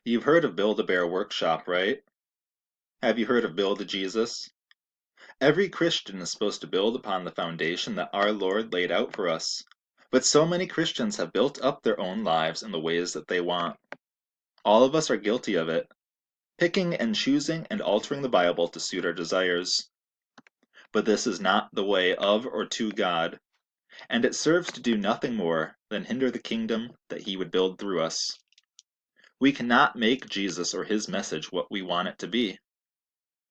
You've heard of Build-A-Bear Workshop, right? Have you heard of Build-A-Jesus? Every Christian is supposed to build upon the foundation that our Lord laid out for us. But so many Christians have built up their own lives in the ways that they want. All of us are guilty of it, picking and choosing and altering the Bible to suit our desires. But this is not the way of or to God, and it serves to do nothing more than hinder the kingdom that He would build through us. We cannot make Jesus or His message what we want it to be.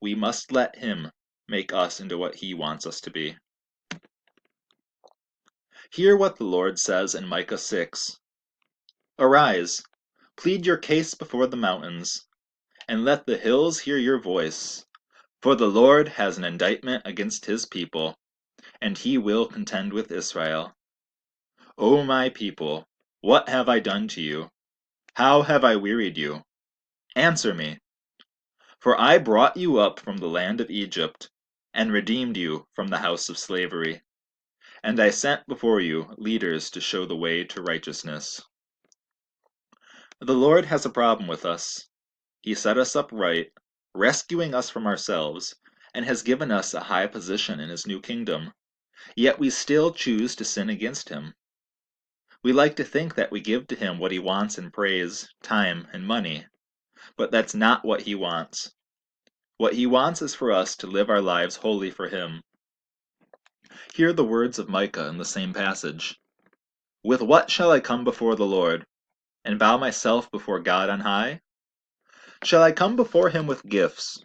We must let Him make us into what He wants us to be. Hear what the Lord says in Micah 6. Arise, plead your case before the mountains, and let the hills hear your voice. For the Lord has an indictment against His people, and He will contend with Israel. O my people, what have I done to you? How have I wearied you? Answer me. For I brought you up from the land of Egypt, and redeemed you from the house of slavery. And I sent before you leaders to show the way to righteousness. The Lord has a problem with us. He set us up right, rescuing us from ourselves, and has given us a high position in His new kingdom. Yet we still choose to sin against Him. We like to think that we give to Him what He wants in praise, time, and money, but that's not what He wants. What He wants is for us to live our lives wholly for Him. Hear the words of Micah in the same passage. With what shall I come before the Lord, and bow myself before God on high? Shall I come before Him with gifts?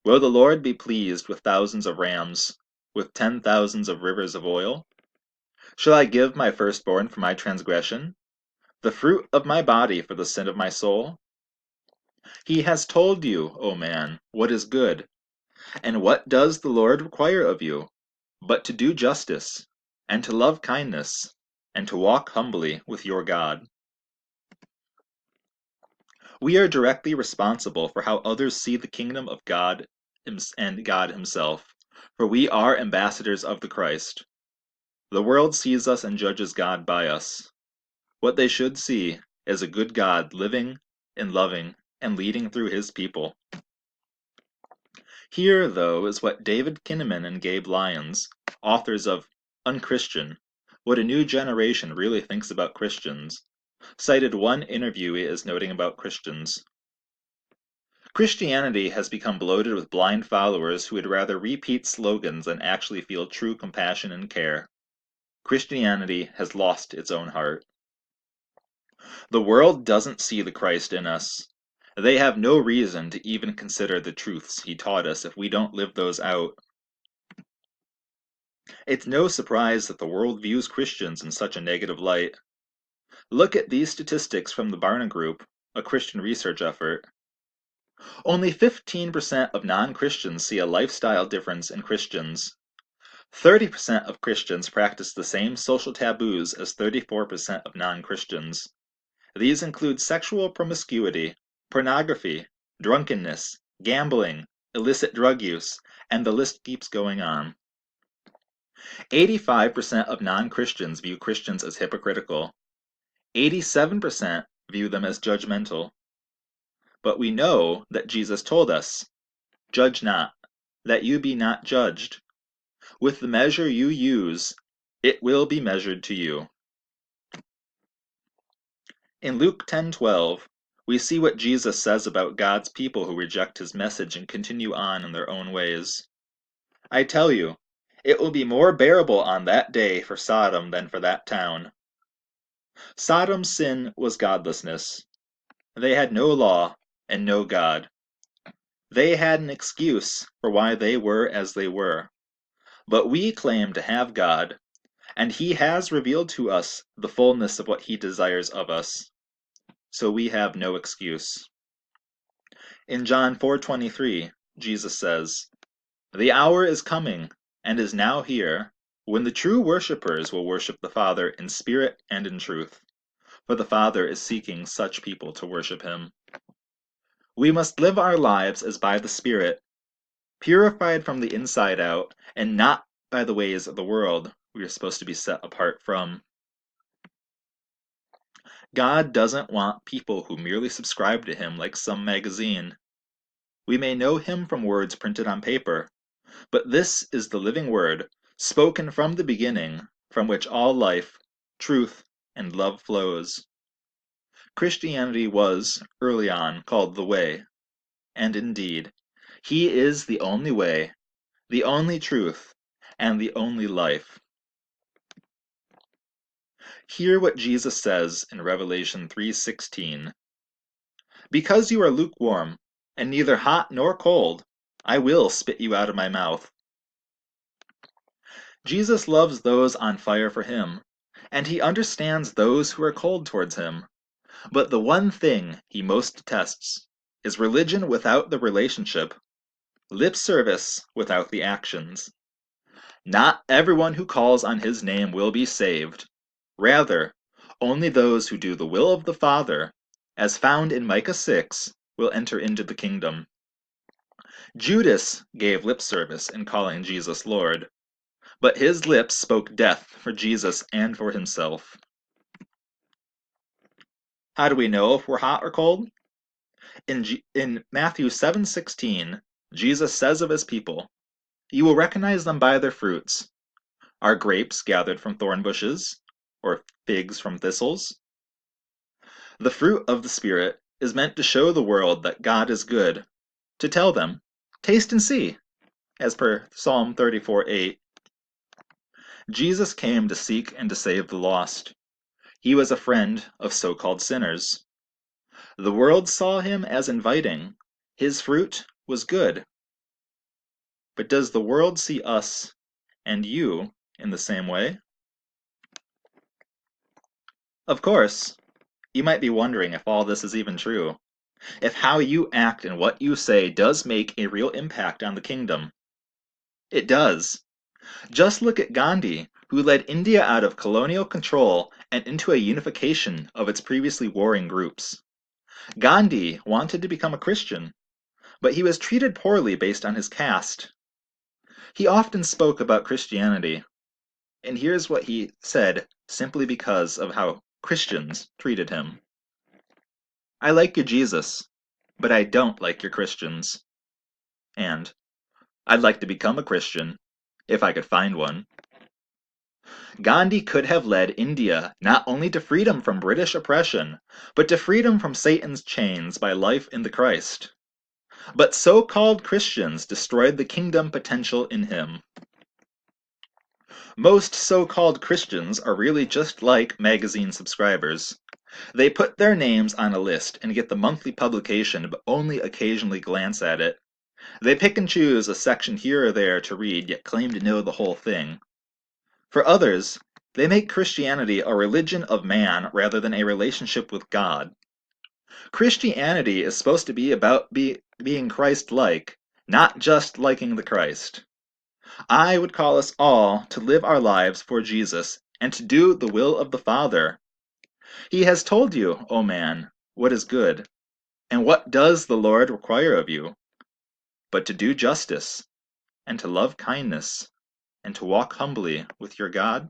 Will the Lord be pleased with thousands of rams, with 10,000s of rivers of oil? Shall I give my firstborn for my transgression, the fruit of my body for the sin of my soul? He has told you, O man, what is good. And what does the Lord require of you? But to do justice, and to love kindness, and to walk humbly with your God. We are directly responsible for how others see the kingdom of God and God Himself, for we are ambassadors of the Christ. The world sees us and judges God by us. What they should see is a good God living and loving and leading through His people. Here, though, is what David Kinnaman and Gabe Lyons, authors of Unchristian, What a New Generation Really Thinks About Christians, cited one interviewee as noting about Christians. Christianity has become bloated with blind followers who would rather repeat slogans than actually feel true compassion and care. Christianity has lost its own heart. The world doesn't see the Christ in us. They have no reason to even consider the truths He taught us if we don't live those out. It's no surprise that the world views Christians in such a negative light. Look at these statistics from the Barna Group, a Christian research effort. Only 15% of non-Christians see a lifestyle difference in Christians. 30% of Christians practice the same social taboos as 34% of non-Christians. These include sexual promiscuity, pornography, drunkenness, gambling, illicit drug use, and the list keeps going on. 85% of non-Christians view Christians as hypocritical. 87% view them as judgmental. But we know that Jesus told us, "Judge not, that you be not judged. With the measure you use, it will be measured to you." In Luke 10:12, we see what Jesus says about God's people who reject His message and continue on in their own ways. I tell you, it will be more bearable on that day for Sodom than for that town. Sodom's sin was godlessness. They had no law and no God. They had an excuse for why they were as they were. But we claim to have God, and He has revealed to us the fullness of what He desires of us. So we have no excuse. In John 4:23, Jesus says, "The hour is coming, and is now here, when the true worshippers will worship the Father in spirit and in truth, for the Father is seeking such people to worship Him." We must live our lives as by the Spirit, purified from the inside out, and not by the ways of the world we are supposed to be set apart from. God doesn't want people who merely subscribe to him like some magazine. We may know him from words printed on paper, but this is the living word, spoken from the beginning, from which all life, truth, and love flows. Christianity was, early on, called the Way, and indeed, he is the only way, the only truth, and the only life. Hear what Jesus says in Revelation 3:16. Because you are lukewarm, and neither hot nor cold, I will spit you out of my mouth. Jesus loves those on fire for him, and he understands those who are cold towards him. But the one thing he most detests is religion without the relationship, lip service without the actions. Not everyone who calls on his name will be saved. Rather, only those who do the will of the Father, as found in Micah 6, will enter into the kingdom. Judas gave lip service in calling Jesus Lord, but his lips spoke death for Jesus and for himself. How do we know if we're hot or cold? In Matthew 7:16, Jesus says of his people, "You will recognize them by their fruits. Are grapes gathered from thorn bushes, or figs from thistles?" The fruit of the Spirit is meant to show the world that God is good, to tell them, "Taste and see," as per Psalm 34:8. Jesus came to seek and to save the lost. He was a friend of so-called sinners. The world saw him as inviting. His fruit was good. But does the world see us and you in the same way? Of course, you might be wondering if all this is even true, if how you act and what you say does make a real impact on the kingdom. It does. Just look at Gandhi, who led India out of colonial control and into a unification of its previously warring groups. Gandhi wanted to become a Christian, but he was treated poorly based on his caste. He often spoke about Christianity, and here's what he said simply because of how Christians treated him. "I like your Jesus, but I don't like your Christians." And, "I'd like to become a Christian, if I could find one." Gandhi could have led India not only to freedom from British oppression, but to freedom from Satan's chains by life in the Christ. But so-called Christians destroyed the kingdom potential in him. Most so-called Christians are really just like magazine subscribers. They put their names on a list and get the monthly publication, but only occasionally glance at it. They pick and choose a section here or there to read, yet claim to know the whole thing. For others, they make Christianity a religion of man rather than a relationship with God. Christianity is supposed to be about being Christ-like, not just liking the Christ. I would call us all to live our lives for Jesus and to do the will of the Father. He has told you, O man, what is good, and what does the Lord require of you, but to do justice, and to love kindness, and to walk humbly with your God?